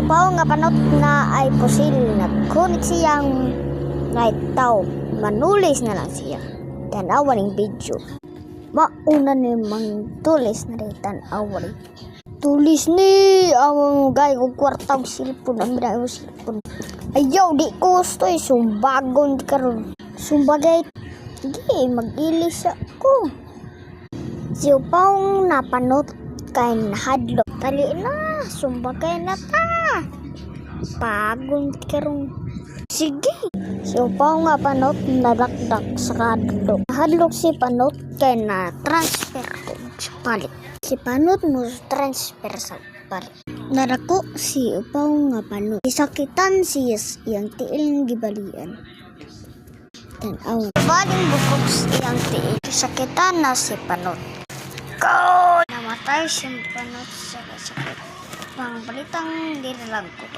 Siupaw nga panot na ay pusil. Nagkunit siyang night tao. Manulis na lang siya. Tanawa ng video. Mauna ni tulis na rin tanawa rin. Tulis ni ang gay kong kwartang silpon. Ang minay mo silpon. Ayaw di ko gusto eh. Sumbagon karon. Sumbagay. Sige mag-ilis ako. Siupaw na panot kay nahadlok. Tali na. Sumbagay na ta. Pagod karong. Sige. Siupaw nga panot nadakdak sa kadlok. Nahadlok si panot kay na transfer ko sa palit. Si panot mo transfer sa palit. Narako si upaw nga panot. Isakitan siya iyang tiil gibalian. Tanaw. Baling bukog iyang tiil. Isakitan na si panot. Go! Namatay si panot sa sakit. Pang balitang dinilang ko.